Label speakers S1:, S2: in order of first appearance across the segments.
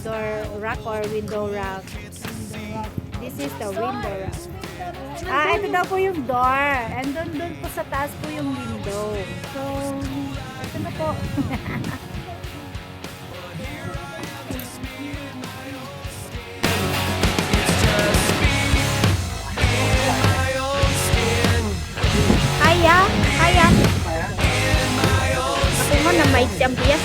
S1: door rack or window rack. This is the window rack. Ah, ito daw po yung door. And doon po sa taas po yung window. So, ito na po. Kaya. Ako mo na may champion.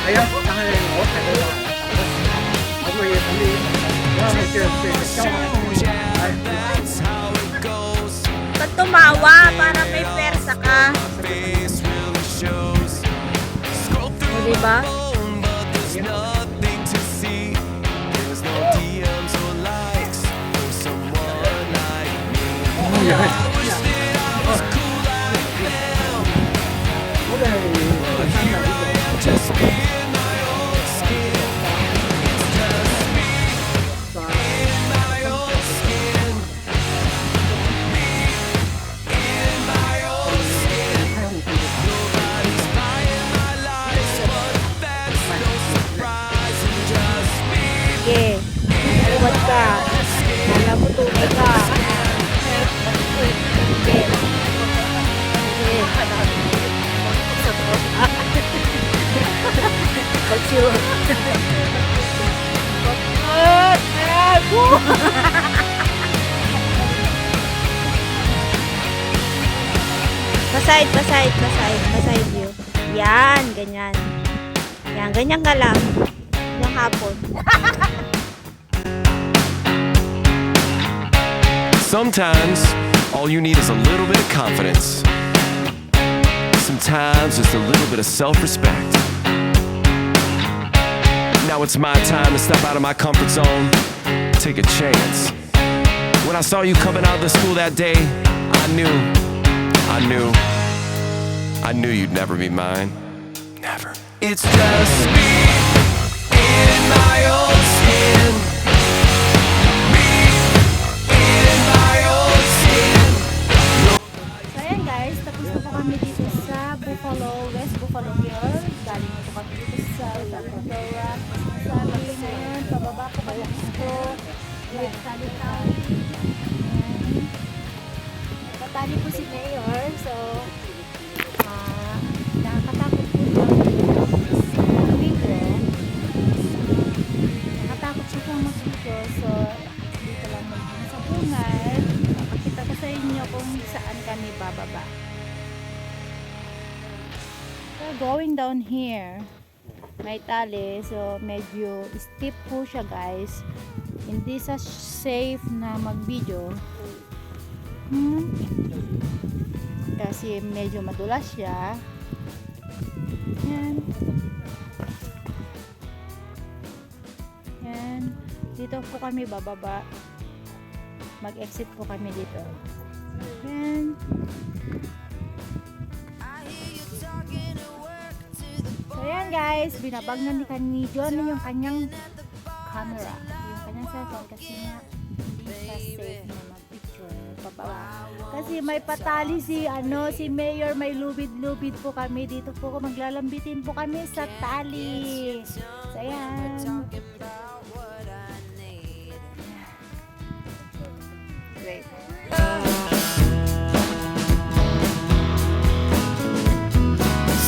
S2: Ayan,
S1: Pag tumawa, para may persa ka. O, diba? Sige, iwat ka. Alam mo, tunay ka. Sige. Pag-sure. Paside view. Yan, ganyan. Yan, ganyan ka lang. Yung hapon.
S3: Sometimes, all you need is a little bit of confidence. Sometimes, just a little bit of self-respect. Now it's my time to step out of my comfort zone, take a chance. When I saw you coming out of the school that day, I knew you'd never be mine. Never. It's just me in my own skin.
S1: So ayan guys, tapos na po kami dito sa West Buffalo Hills. Galing na po kami dito sa Pandora. Sabi ngayon, pababa po kami dito. Patali po si Mayor. So, nakakatakot po siya mag-video. Nakatakot siya kung mag-video. So, dito lang naman sa bungal. Pakita ko sa inyo kung saan kami bababa. So, going down here, may tali. So, medyo steep po siya guys. Hindi sa safe na mag-video. Kasi medyo madulas siya. Yan. Yan. Dito po kami bababa. Mag-exit po kami dito. Yan. So yan guys, binabag na ni John yung kanyang camera. Yung kanyang cellphone kasi nga hindi siya safe na mag-picture. Pababa. Kasi may patali si Mayor, may lubid-lubid po kami. Dito po maglalambitin po kami sa tali. So ayan. Great.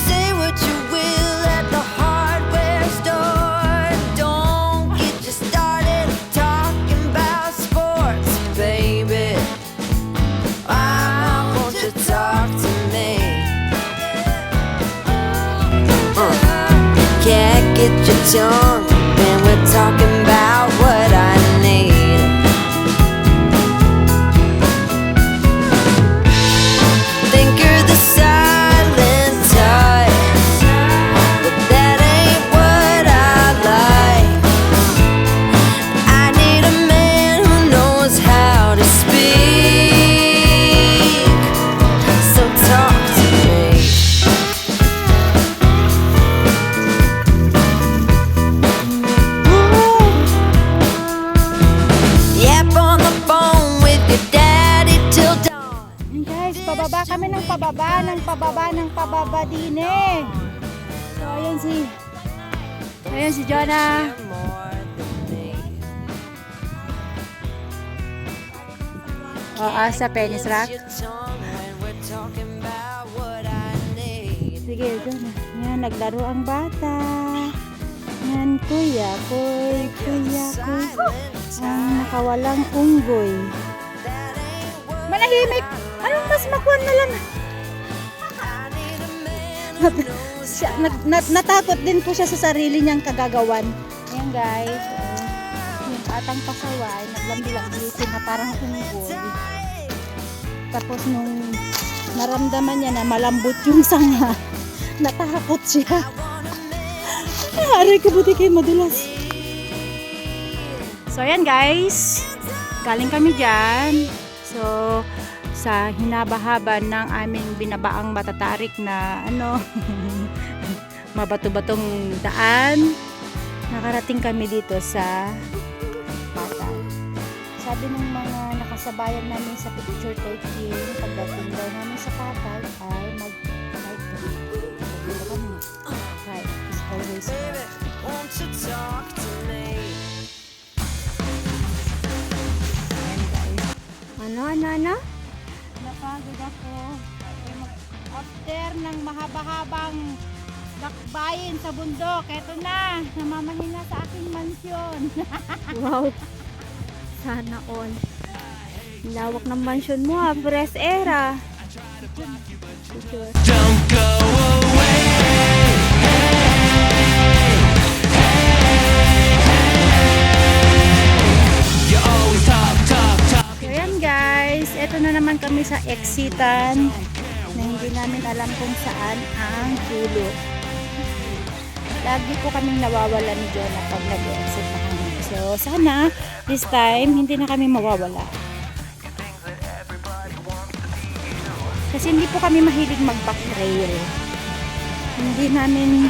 S4: Say what you will at the hardware store. Don't get you started talking about sports, baby. Why won't you talk to me? Can't get your tongue when we're talking about what I need. Think you're the silent type, but that ain't what I like. I need a man who knows how to speak, so talk to me.
S1: pababa ng pababa din eh. So, ayan si Jonah. Sa Penis Rock. Sige, Jonah. Yan, naglaro ang bata. Yan, kuya koy. Ang nakawalang unggoy. Manahimik! Anong mas makuha na lang? Natakot din po siya sa sarili niyang kagagawan. Ayan guys. Yung atang pasaway, naglambi-lambitin na parang unggoy. Tapos nung naramdaman niya na malambot yung sanga, natakot siya. Aray ko, buti kayo madulas. So ayan guys, galing kami dyan. So sa hinabahaba ng aming binabaang matatarik na mabato-batong daan, nakarating kami dito sa Patag. Sabi ng mga nakasabayan namin sa picture taking, pagdating daw namin sa Patag ay mag-ride kami. Dito kami. Ride is always right.
S2: Ano?
S1: Napagod ako. After ng mahaba-habang lakbayin sa bundok, eto na, namamahina sa aking mansyon.
S2: Wow. Sana all. Lawak ng mansion mo ha. Fresh air ah.
S3: Don't go away. You always talk.
S1: So yan guys, eto na naman kami sa exitan na hindi namin alam kung saan ang dulo. Lagi po kaming nawawala ni Jonah pag nag-exit na kami. So sana this time hindi na kami mawawala. Kasi hindi po kami mahilig mag-back trail. Hindi namin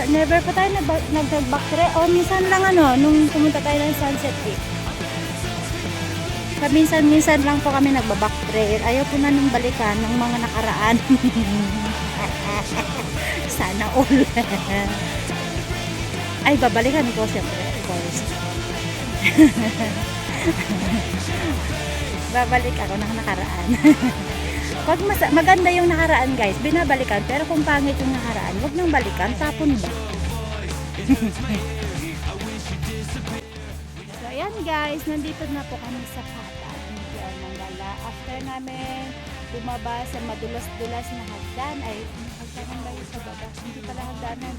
S1: never po tayo nag-back trail. O minsan lang nung pumunta tayo ng Sunset Peak. Minsan lang po kami nagbaback trail. Ayaw po namin balikan ng mga nakaraan. Sana all. Ay, babalikan ko siyempre. Of course. Babalik ako ng nakaraan. Pag maganda yung nakaraan guys, binabalikan. Pero kung pangit yung nakaraan, wag nang balikan. Tapon ba? So ayan guys, nandito na po kami sa Patag, Medyo Manggala. After namin bumaba sa madulas-dulas na hagdan, ay hagdanan ba yung sa baba? Hindi pala hagdanan.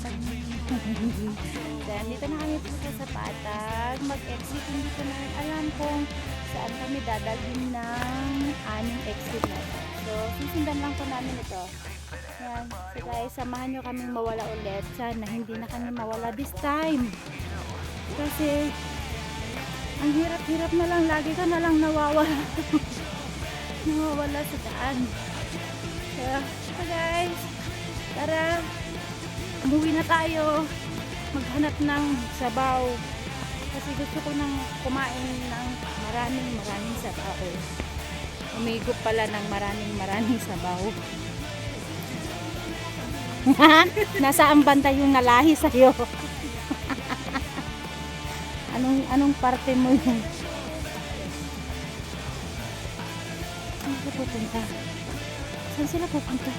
S1: Then dito na kami punta sa Patag, mag-exit. Hindi ko na alam kung saan kami dadalhin ng aming exit na ito. So sisundan lang po namin ito. Yan. So guys, samahan nyo kaming mawala ulit. Sana hindi na kami mawala this time. Kasi ang hirap-hirap na lang, lagi ka na lang nawawala sa daan. So guys, tara, umuwi na tayo, maghanap ng sabaw kasi gusto ko nang kumain ng maraming sabaw. Umigop pala ng maraming sabaw. Nasa ang bantay yung nalahi sa'yo. Anong parte mo yun? Saan sila pupunta? Saan sila pupunta?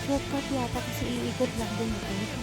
S1: Shortcut yata kasi iikot lang din ito.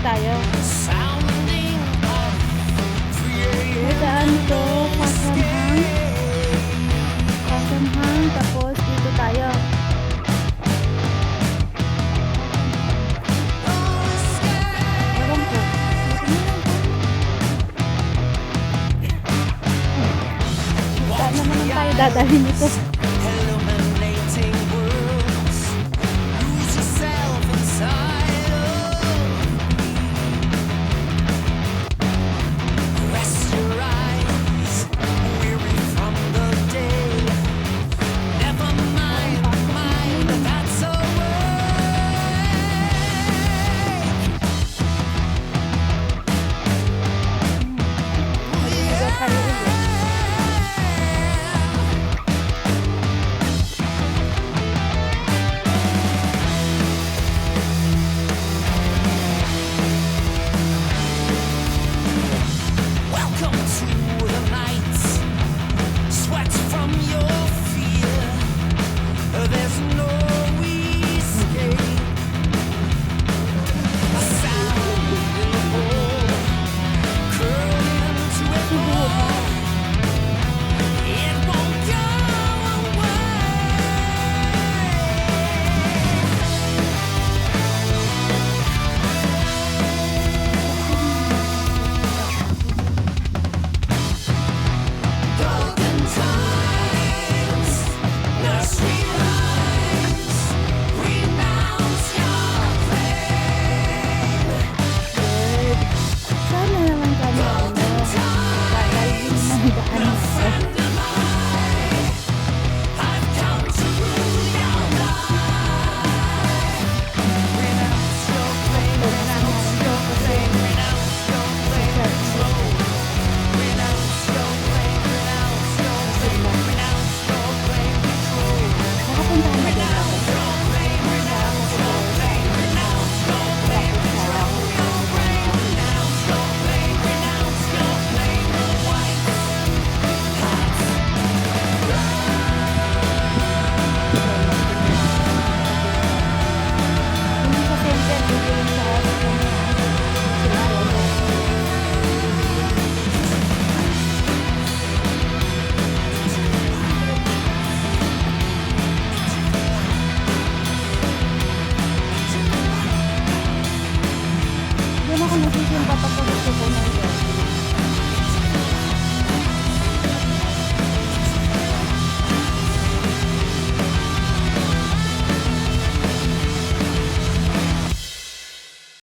S1: Tayo. Daan to, Kasamhang, tapos dito tayo.
S2: dadalhin ito.
S5: illuminating worlds. Lose yourself inside of rest your eyes, weary from the day. Never mind, that's welcome to the night. Sweat from your fear. There's no escape. A sound in the hole, curling into a ball. It won't go away. Golden times, nursery rhymes, renounce your pain.
S1: Sana naman kami kakalbin ng daan ko.
S5: I've come to rule your life. Renounce your pain, renounce your pain, renounce your pain, control. Renounce your pain, renounce your pain, renounce your pain, control.
S1: Nakapuntahan na din ako. Hindi sa center, dito yung sa Doon ako nagsisimpa pa po gusto ko na yun.